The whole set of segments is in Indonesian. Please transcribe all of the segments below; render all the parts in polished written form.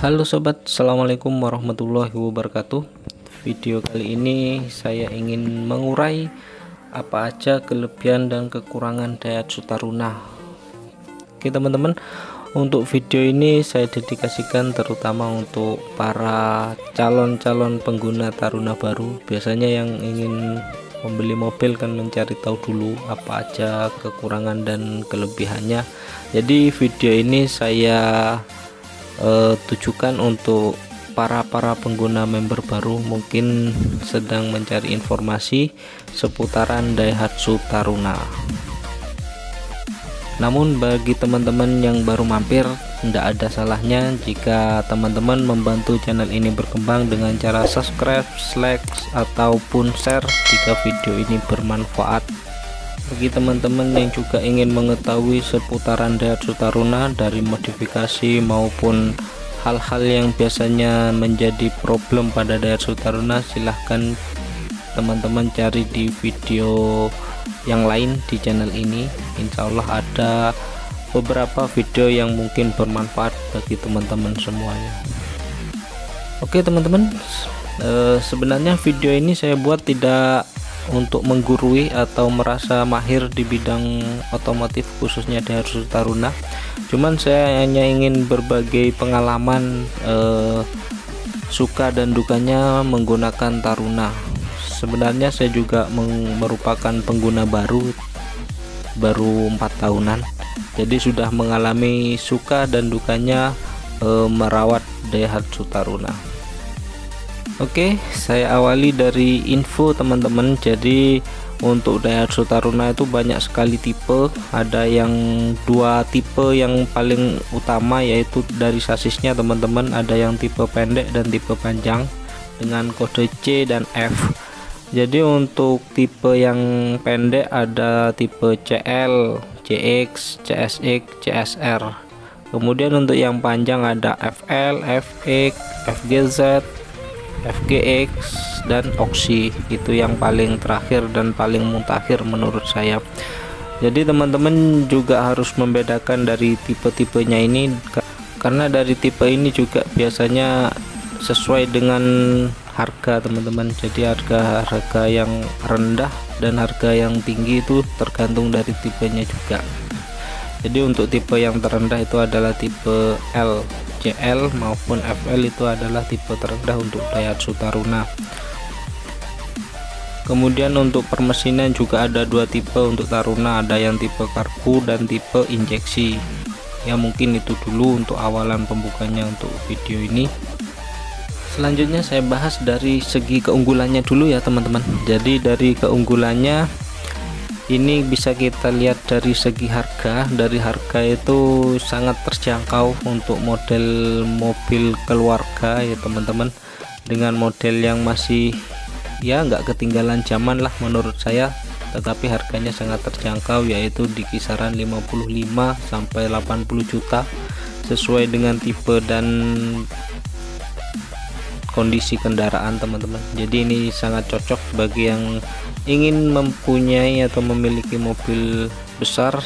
Halo sobat, assalamualaikum warahmatullahi wabarakatuh. Video kali ini saya ingin mengurai apa aja kelebihan dan kekurangan Daihatsu Taruna. Oke teman-teman, untuk video ini saya dedikasikan terutama untuk para calon-calon pengguna Taruna baru. Biasanya yang ingin membeli mobil kan mencari tahu dulu apa aja kekurangan dan kelebihannya. Jadi video ini saya tujukan untuk para pengguna member baru, mungkin sedang mencari informasi seputaran Daihatsu Taruna. Namun bagi teman-teman yang baru mampir, tidak ada salahnya jika teman-teman membantu channel ini berkembang dengan cara subscribe, like, ataupun share jika video ini bermanfaat. Bagi teman-teman yang juga ingin mengetahui seputaran Daihatsu Taruna dari modifikasi maupun hal-hal yang biasanya menjadi problem pada Daihatsu Taruna, silahkan teman-teman cari di video yang lain di channel ini. Insya Allah ada beberapa video yang mungkin bermanfaat bagi teman-teman semuanya. Oke teman-teman, sebenarnya video ini saya buat tidak untuk menggurui atau merasa mahir di bidang otomotif khususnya Daihatsu Taruna. Cuman saya hanya ingin berbagi pengalaman suka dan dukanya menggunakan Taruna. Sebenarnya saya juga merupakan pengguna baru 4 tahunan, jadi sudah mengalami suka dan dukanya merawat Daihatsu Taruna. Oke, saya awali dari info teman-teman. Jadi untuk Daihatsu Taruna itu banyak sekali tipe. Ada yang 2 tipe yang paling utama, yaitu dari sasisnya teman-teman. Ada yang tipe pendek dan tipe panjang dengan kode C dan F. Jadi untuk tipe yang pendek ada tipe CL, CX, CSX, CSR. Kemudian untuk yang panjang ada FL, FX, FGZ, FGX dan Oxy. Itu yang paling terakhir dan paling mutakhir menurut saya. Jadi teman-teman juga harus membedakan dari tipe-tipenya ini, karena dari tipe ini juga biasanya sesuai dengan harga teman-teman. Jadi harga yang rendah dan harga yang tinggi itu tergantung dari tipenya juga. Jadi untuk tipe yang terendah itu adalah tipe L, CL maupun FL, itu adalah tipe terendah untuk Daihatsu Taruna. Kemudian untuk permesinan juga ada 2 tipe untuk Taruna, ada yang tipe karbu dan tipe injeksi. Ya mungkin itu dulu untuk awalan pembukanya untuk video ini. Selanjutnya saya bahas dari segi keunggulannya dulu ya teman-teman. Jadi dari keunggulannya ini bisa kita lihat dari segi harga. Dari harga itu sangat terjangkau untuk model mobil keluarga ya teman-teman, dengan model yang masih ya nggak ketinggalan zaman lah menurut saya, tetapi harganya sangat terjangkau, yaitu di kisaran 55 sampai 80 juta sesuai dengan tipe dan kondisi kendaraan teman-teman. Jadi ini sangat cocok bagi yang ingin mempunyai atau memiliki mobil besar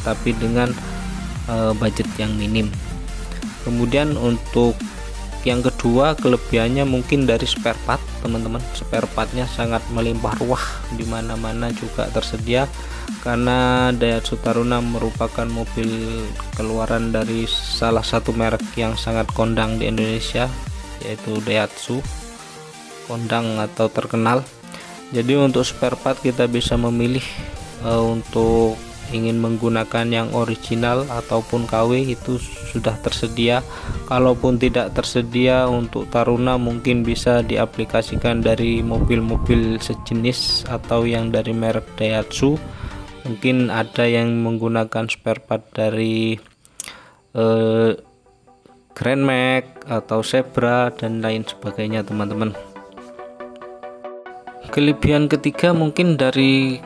tapi dengan budget yang minim. Kemudian untuk yang kedua kelebihannya mungkin dari spare part teman-teman. Spare partnya sangat melimpah ruah, dimana-mana juga tersedia, karena Daihatsu Taruna merupakan mobil keluaran dari salah satu merek yang sangat kondang di Indonesia, yaitu Daihatsu, kondang atau terkenal. Jadi untuk spare part kita bisa memilih untuk ingin menggunakan yang original ataupun KW, itu sudah tersedia. Kalaupun tidak tersedia untuk Taruna, mungkin bisa diaplikasikan dari mobil-mobil sejenis atau yang dari merek Daihatsu. Mungkin ada yang menggunakan spare part dari Grand Max atau Zebra dan lain sebagainya teman-teman. Kelebihan ketiga mungkin dari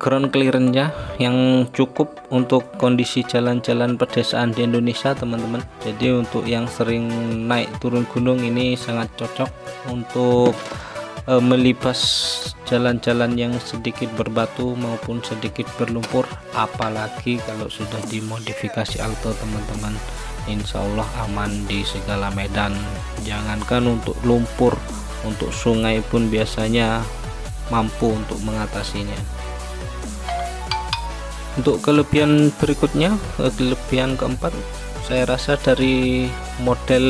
ground clearance-nya yang cukup untuk kondisi jalan-jalan pedesaan di Indonesia teman-teman. Jadi untuk yang sering naik turun gunung ini sangat cocok untuk melibas jalan-jalan yang sedikit berbatu maupun sedikit berlumpur, apalagi kalau sudah dimodifikasi auto teman-teman. insya Allah aman di segala medan. Jangankan untuk lumpur, untuk sungai pun biasanya mampu untuk mengatasinya. Untuk kelebihan berikutnya, kelebihan keempat, saya rasa dari model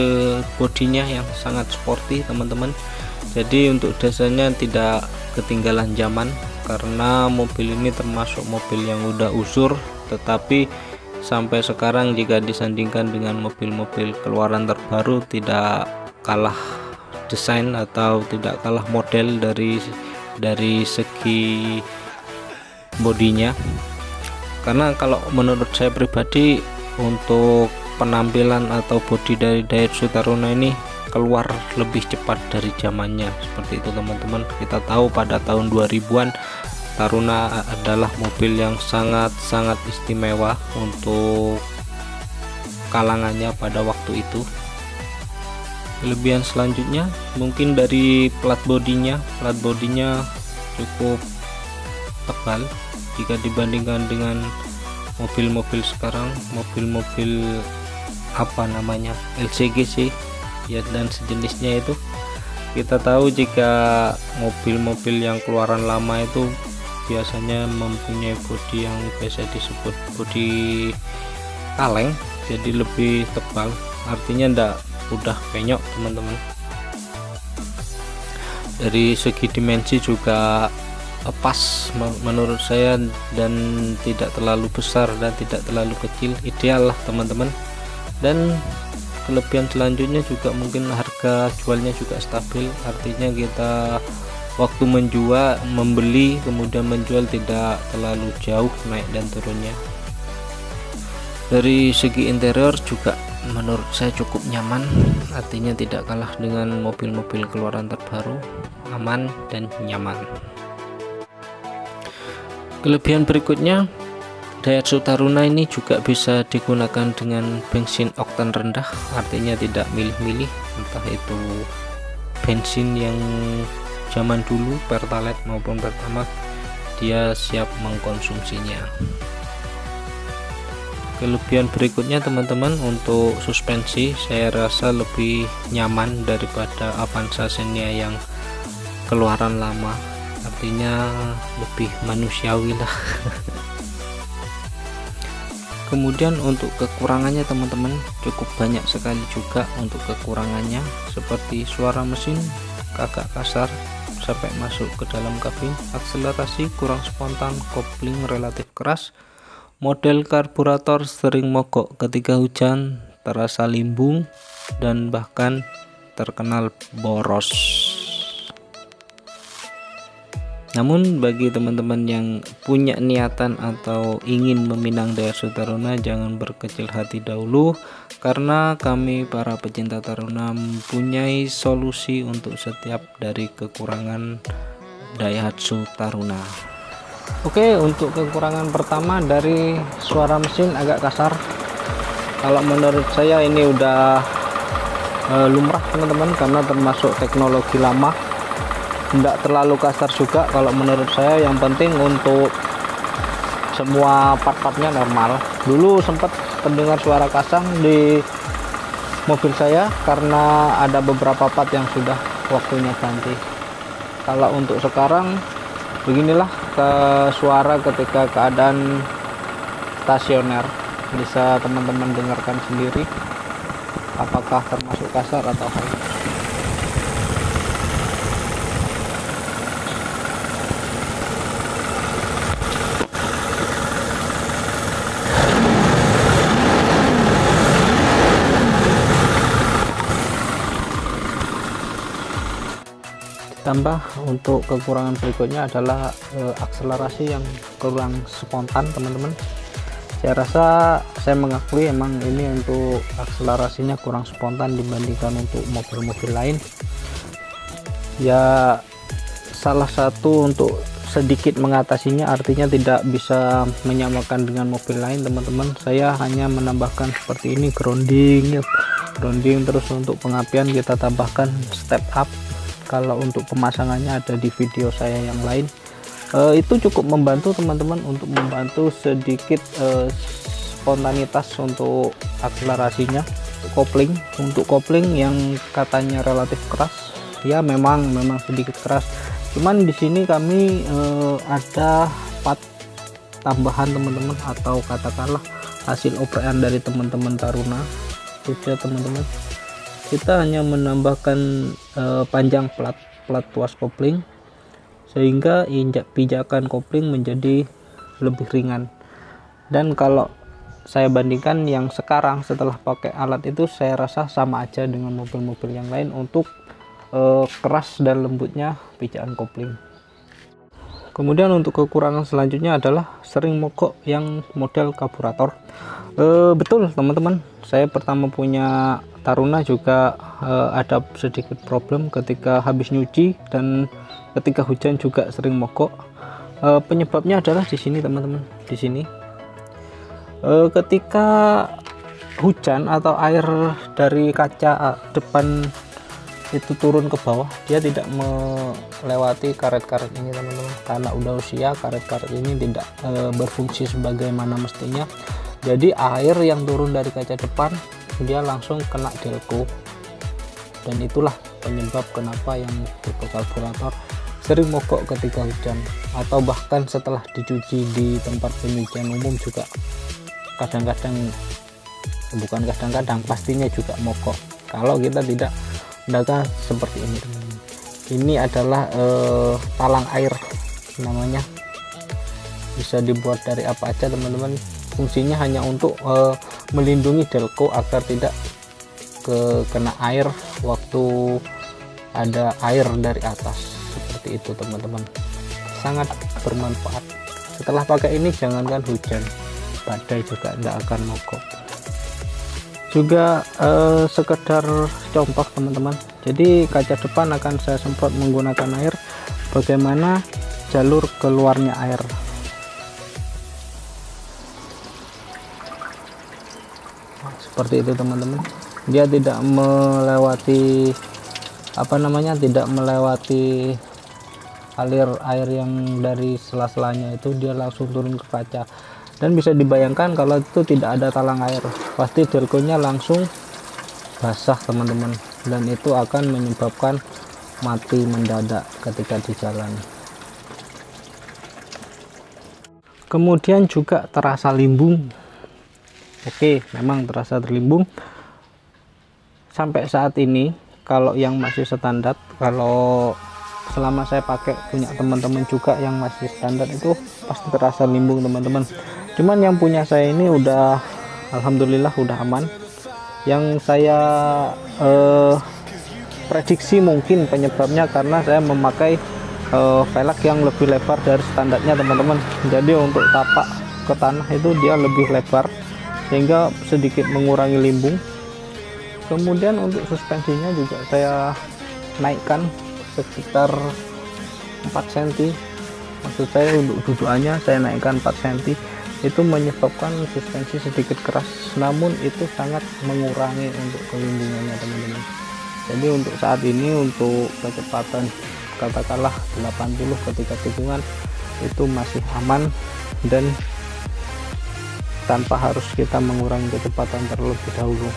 bodinya yang sangat sporty teman-teman. Jadi untuk desainnya tidak ketinggalan zaman, karena mobil ini termasuk mobil yang udah usur, tetapi sampai sekarang jika disandingkan dengan mobil-mobil keluaran terbaru tidak kalah desain atau tidak kalah model dari segi bodinya. Karena kalau menurut saya pribadi, untuk penampilan atau bodi dari Daihatsu Taruna ini keluar lebih cepat dari zamannya, seperti itu teman-teman. Kita tahu pada tahun 2000-an Taruna adalah mobil yang sangat-sangat istimewa untuk kalangannya pada waktu itu. Kelebihan selanjutnya mungkin dari plat bodinya cukup tebal jika dibandingkan dengan mobil-mobil sekarang, mobil-mobil LCGC ya dan sejenisnya itu. Kita tahu jika mobil-mobil yang keluaran lama itu biasanya mempunyai bodi yang biasa disebut bodi kaleng, jadi lebih tebal, artinya ndak mudah penyok teman-teman. Dari segi dimensi juga pas menurut saya, dan tidak terlalu besar dan tidak terlalu kecil, ideal lah teman-teman. Dan kelebihan selanjutnya juga mungkin harga jualnya juga stabil, artinya kita waktu membeli kemudian menjual tidak terlalu jauh naik dan turunnya. Dari segi interior juga menurut saya cukup nyaman, artinya tidak kalah dengan mobil-mobil keluaran terbaru, aman dan nyaman. Kelebihan berikutnya, Daihatsu Taruna ini juga bisa digunakan dengan bensin oktan rendah, artinya tidak milih-milih, entah itu bensin yang zaman dulu Pertalite maupun Pertamax, dia siap mengkonsumsinya. Kelebihan berikutnya teman-teman, untuk suspensi saya rasa lebih nyaman daripada Avanza Xenia yang keluaran lama, artinya lebih manusiawi lah. Kemudian untuk kekurangannya teman-teman cukup banyak sekali juga. Untuk kekurangannya seperti suara mesin agak kasar sampai masuk ke dalam kabin, akselerasi kurang spontan, kopling relatif keras, model karburator sering mogok ketika hujan, terasa limbung, dan bahkan terkenal boros. Namun bagi teman-teman yang punya niatan atau ingin meminang Daihatsu Taruna, jangan berkecil hati dahulu, karena kami para pecinta Taruna mempunyai solusi untuk setiap dari kekurangan Daihatsu Taruna. Oke, untuk kekurangan pertama dari suara mesin agak kasar. Kalau menurut saya ini udah lumrah teman-teman, karena termasuk teknologi lama. Tidak terlalu kasar juga kalau menurut saya, yang penting untuk semua part-partnya normal. Dulu sempat terdengar suara kasar di mobil saya karena ada beberapa part yang sudah waktunya ganti. Kalau untuk sekarang beginilah suara ketika keadaan stasioner, bisa teman-teman dengarkan sendiri apakah termasuk kasar atau tidak. Tambah untuk kekurangan berikutnya adalah akselerasi yang kurang spontan teman-teman. Saya rasa saya mengakui emang ini untuk akselerasinya kurang spontan dibandingkan untuk mobil-mobil lain. Ya salah satu untuk sedikit mengatasinya, artinya tidak bisa menyamakan dengan mobil lain teman-teman. Saya hanya menambahkan seperti ini, grounding, terus untuk pengapian kita tambahkan step up. Kalau untuk pemasangannya ada di video saya yang lain. Itu cukup membantu teman-teman, untuk membantu sedikit spontanitas untuk akselerasinya. Untuk kopling yang katanya relatif keras, ya memang sedikit keras. Cuman di sini kami ada part tambahan teman-teman, atau katakanlah hasil oprean dari teman-teman Taruna. Itu ya teman-teman, kita hanya menambahkan panjang plat tuas kopling sehingga pijakan kopling menjadi lebih ringan. Dan kalau saya bandingkan yang sekarang setelah pakai alat itu, saya rasa sama aja dengan mobil-mobil yang lain untuk keras dan lembutnya pijakan kopling. Kemudian untuk kekurangan selanjutnya adalah sering mogok yang model karburator. Betul teman-teman, saya pertama punya Taruna juga ada sedikit problem ketika habis nyuci dan ketika hujan juga sering mogok. Penyebabnya adalah di sini teman-teman, di sini ketika hujan atau air dari kaca depan itu turun ke bawah, dia tidak melewati karet-karet ini teman-teman, karena udah usia karet-karet ini tidak berfungsi sebagaimana mestinya. Jadi air yang turun dari kaca depan dia langsung kena delco, dan itulah penyebab kenapa yang tipe karburator sering mogok ketika hujan, atau bahkan setelah dicuci di tempat penyucian umum juga pastinya juga mogok kalau kita tidak menjaga seperti ini teman-teman. Ini adalah talang air namanya, bisa dibuat dari apa aja teman-teman. Fungsinya hanya untuk melindungi delco agar tidak kena air waktu ada air dari atas, seperti itu teman-teman. Sangat bermanfaat. Setelah pakai ini jangankan hujan, badai juga tidak akan mogok. Juga sekedar contoh teman-teman, jadi kaca depan akan saya semprot menggunakan air. Bagaimana jalur keluarnya air? Seperti itu teman-teman, dia tidak melewati tidak melewati alir air yang dari sela-selanya itu, dia langsung turun ke kaca. Dan bisa dibayangkan kalau itu tidak ada talang air, pasti delconya langsung basah teman-teman, dan itu akan menyebabkan mati mendadak ketika di jalan. Kemudian juga terasa limbung. Oke, memang terasa terlimbung sampai saat ini. Kalau yang masih standar, kalau selama saya pakai, punya teman-teman juga yang masih standar, itu pasti terasa limbung teman-teman. Cuman yang punya saya ini udah alhamdulillah udah aman. Yang saya prediksi mungkin penyebabnya karena saya memakai velg yang lebih lebar dari standarnya teman-teman. Jadi untuk tapak ke tanah itu dia lebih lebar sehingga sedikit mengurangi limbung. Kemudian untuk suspensinya juga saya naikkan sekitar 4 cm, maksud saya untuk dudukannya saya naikkan 4 cm. Itu menyebabkan suspensi sedikit keras, namun itu sangat mengurangi untuk kelimbungannya teman-teman. Jadi untuk saat ini untuk kecepatan katakanlah 80 ketika tikungan itu masih aman, dan tanpa harus kita mengurangi kecepatan terlebih dahulu.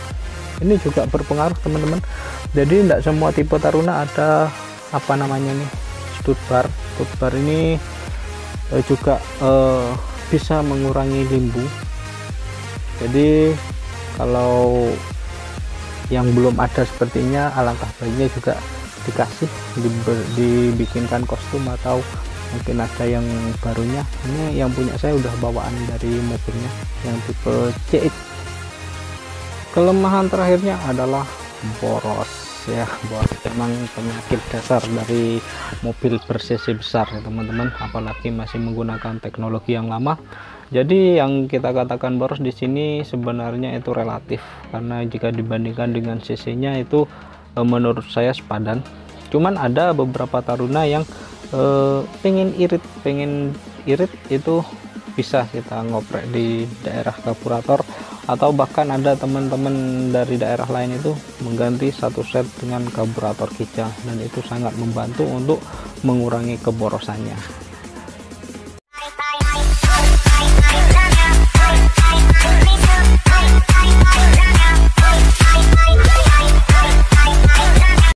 Ini juga berpengaruh teman-teman, jadi tidak semua tipe Taruna ada stud bar ini juga bisa mengurangi limbung. Jadi kalau yang belum ada sepertinya, alangkah baiknya juga dikasih dibikinkan kostum, atau mungkin ada yang barunya. Ini yang punya saya udah bawaan dari mobilnya yang tipe CX. Kelemahan terakhirnya adalah boros ya, boros memang penyakit dasar dari mobil ber-cc besar ya teman-teman, apalagi masih menggunakan teknologi yang lama. Jadi yang kita katakan boros di sini sebenarnya itu relatif, karena jika dibandingkan dengan cc-nya itu menurut saya sepadan. Cuman ada beberapa Taruna yang pengen irit itu bisa kita ngoprek di daerah karburator, atau bahkan ada teman-teman dari daerah lain itu mengganti satu set dengan karburator kijang, dan itu sangat membantu untuk mengurangi keborosannya.